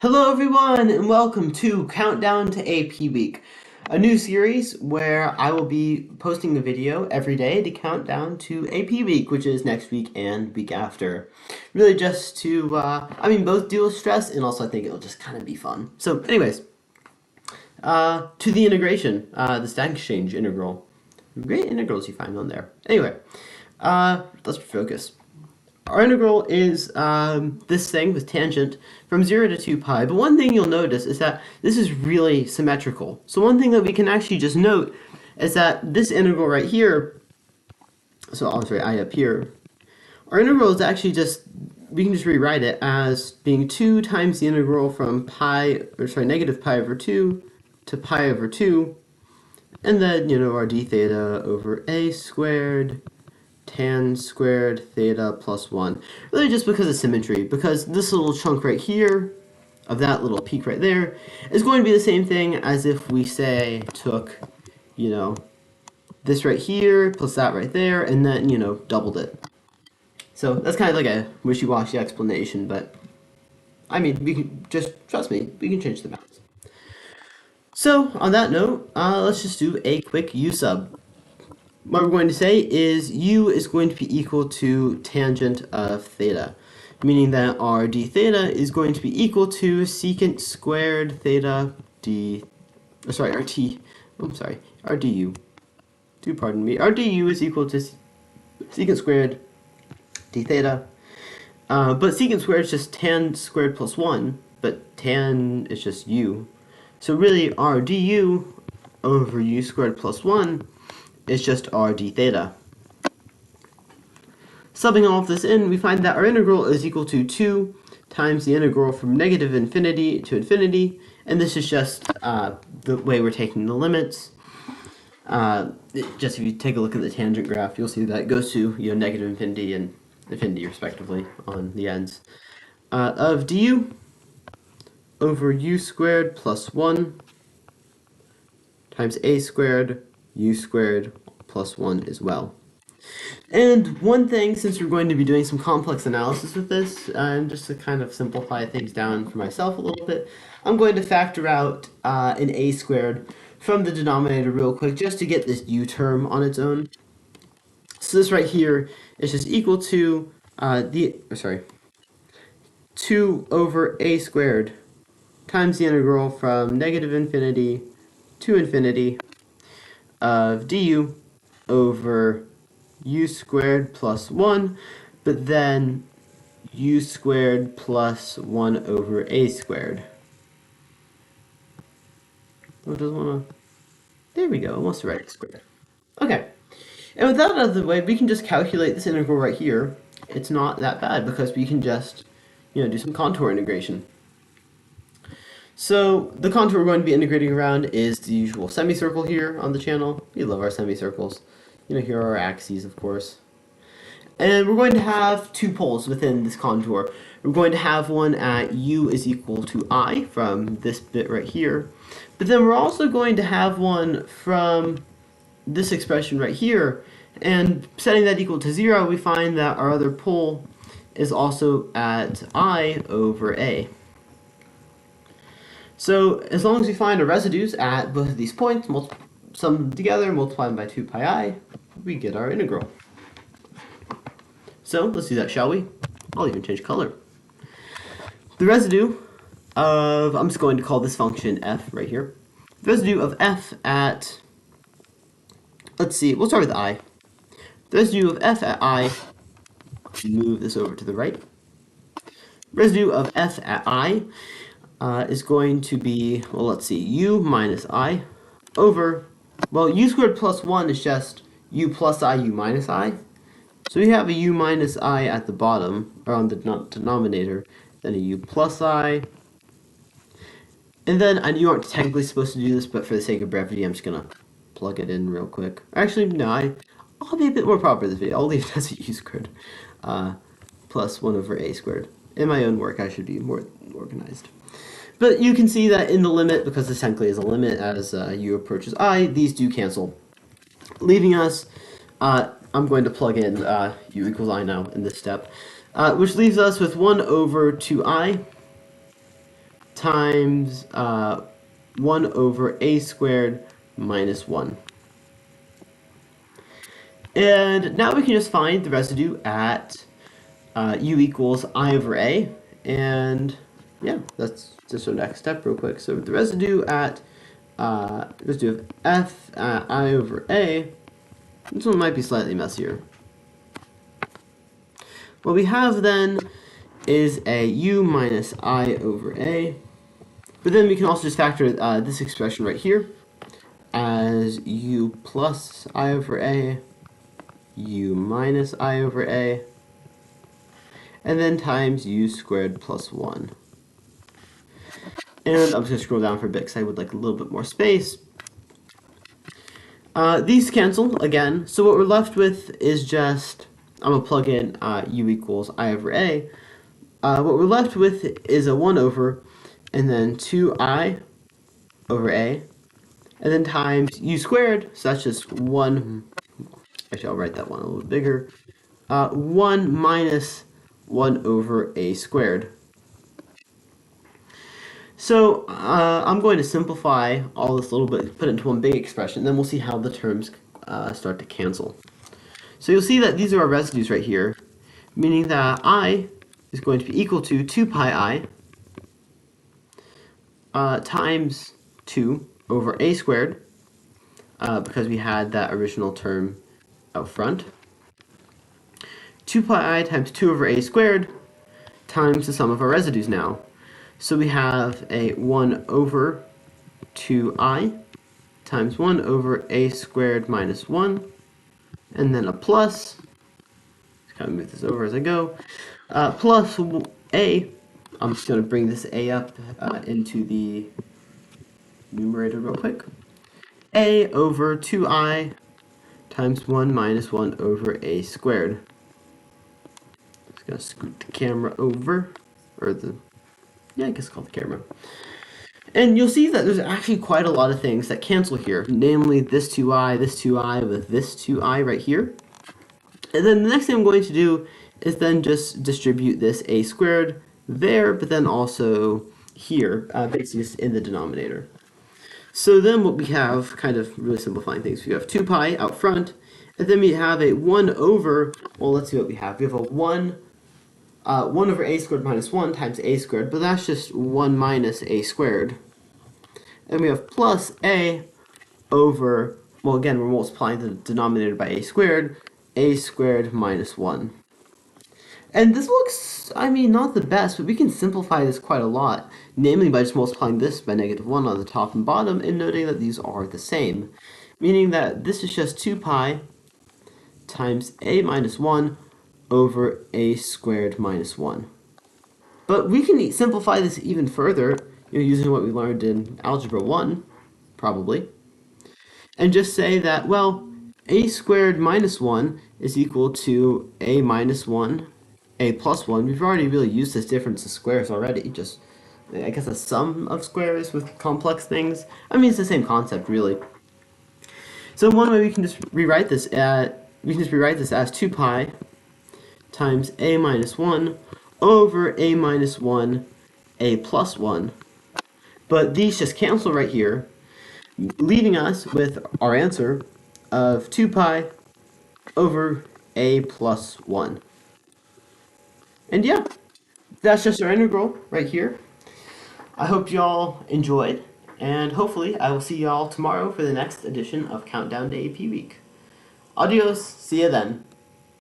Hello everyone and welcome to Countdown to AP Week, a new series where I will be posting a video every day to count down to AP Week, which is next week and week after. Really just to, both deal with stress and also I think it'll just kind of be fun. So anyways, to the integration, the stack exchange integral. Great integrals you find on there. Anyway, let's focus. Our integral is this thing with tangent from 0 to 2 pi, but one thing you'll notice is that this is really symmetrical. So one thing that we can actually just note is that this integral right here, so I'll just write I up here, our integral is actually just, we can just rewrite it as being 2 times the integral from negative pi over 2 to pi over 2, and then, our d theta over a squared tan squared theta plus 1. Really just because of symmetry, because this little chunk right here, of that little peak right there, is going to be the same thing as if we, say, took, this right here, plus that right there, and then, doubled it. So that's kind of like a wishy-washy explanation, but, we can, just trust me, we can change the bounds. So, on that note, let's just do a quick U sub. What we're going to say is u is going to be equal to tangent of theta, meaning that our d theta is going to be equal to secant squared theta our du. Do pardon me. Our du is equal to secant squared d theta, but secant squared is just tan squared plus 1, but tan is just u. So really our du over u squared plus 1 is just r d theta. Subbing all of this in, we find that our integral is equal to 2 times the integral from negative infinity to infinity, and this is just the way we're taking the limits. Just if you take a look at the tangent graph, you'll see that it goes to negative infinity and infinity respectively on the ends, of du over u squared plus 1 times a squared u squared plus 1 as well. And one thing, since we're going to be doing some complex analysis with this, and just to kind of simplify things down for myself a little bit, I'm going to factor out an a squared from the denominator real quick, just to get this u term on its own. So this right here is just equal to 2 over a squared times the integral from negative infinity to infinity of du over u squared plus 1, but then u squared plus 1 over a squared. Oh, doesn't want to... There we go, almost right squared. Okay, and with that out of the way, we can just calculate this integral right here. It's not that bad because we can just, do some contour integration. So the contour we're going to be integrating around is the usual semicircle here on the channel. We love our semicircles. Here are our axes, of course. And we're going to have two poles within this contour. We're going to have one at u is equal to I from this bit right here. But then we're also going to have one from this expression right here. And setting that equal to 0, we find that our other pole is also at I over a. So as long as we find our residues at both of these points, sum them together, multiply them by 2 pi I, we get our integral. So let's do that, shall we? I'll even change color. The residue of, I'm just going to call this function f right here. The residue of f at, let's see, we'll start with I. The residue of f at I, move this over to the right. Residue of f at I is going to be, well, let's see, u minus I over, well, u squared plus 1 is just u plus I, u minus I. So we have a u minus I at the bottom, or on the denominator, then a u plus I. And then, you aren't technically supposed to do this, but for the sake of brevity, I'm just going to plug it in real quick. Actually, no, I'll be a bit more proper this video. I'll leave it as a u squared plus 1 over a squared. In my own work, I should be more organized. But you can see that in the limit, because this technically is a limit as u approaches I, these do cancel, leaving us, I'm going to plug in u equals I now in this step, which leaves us with 1 over 2i times 1 over a squared minus 1. And now we can just find the residue at u equals I over a. And yeah, that's just our next step real quick. So the residue at residue of f at I over a, this one might be slightly messier. What we have then is a u minus I over a. But then we can also just factor this expression right here as u plus I over a, u minus I over a, and then times u squared plus 1. And I'm just going to scroll down for a bit because I would like a little bit more space. These cancel again, so what we're left with is just, I'm going to plug in u equals I over a. What we're left with is a 1 over, and then 2I over a, and then times u squared, so that's just 1, actually I'll write that one a little bigger, 1 minus 1 over a squared. So I'm going to simplify all this a little bit, put it into one big expression, then we'll see how the terms start to cancel. So you'll see that these are our residues right here, meaning that I is going to be equal to 2 pi I times 2 over a squared, because we had that original term out front. 2 pi I times 2 over a squared times the sum of our residues now. So we have a 1 over 2I times 1 over a squared minus 1, and then a plus, just kind of move this over as I go, plus a, I'm just going to bring this a up into the numerator real quick, a over 2I times 1 minus 1 over a squared. Just going to scoot the camera over, or the, yeah, I guess call the camera. And you'll see that there's actually quite a lot of things that cancel here, namely this 2i with this 2i right here. And then the next thing I'm going to do is then just distribute this a squared there, but then also here, basically just in the denominator. So then what we have, kind of really simplifying things, we have 2 pi out front, and then we have a 1 over, well, let's see what we have. We have a 1 over a squared minus 1 times a squared, but that's just 1 minus a squared. And we have plus a over, well, again, we're multiplying the denominator by a squared minus 1. And this looks, I mean, not the best, but we can simplify this quite a lot, namely by just multiplying this by negative 1 on the top and bottom, and noting that these are the same, meaning that this is just 2 pi times a minus 1 over a squared minus 1. But we can simplify this even further, using what we learned in Algebra 1, probably, and just say that, well, a squared minus 1 is equal to a minus 1, a plus 1. We've already really used this difference of squares already, just, I guess, a sum of squares with complex things. I mean, it's the same concept, really. So one way we can just rewrite this as 2 pi times a minus 1 over a minus 1, a plus 1. But these just cancel right here, leaving us with our answer of 2 pi over a plus 1. And yeah, that's just our integral right here. I hope y'all enjoyed, and hopefully I will see y'all tomorrow for the next edition of Countdown to AP Week. Adios, see ya then.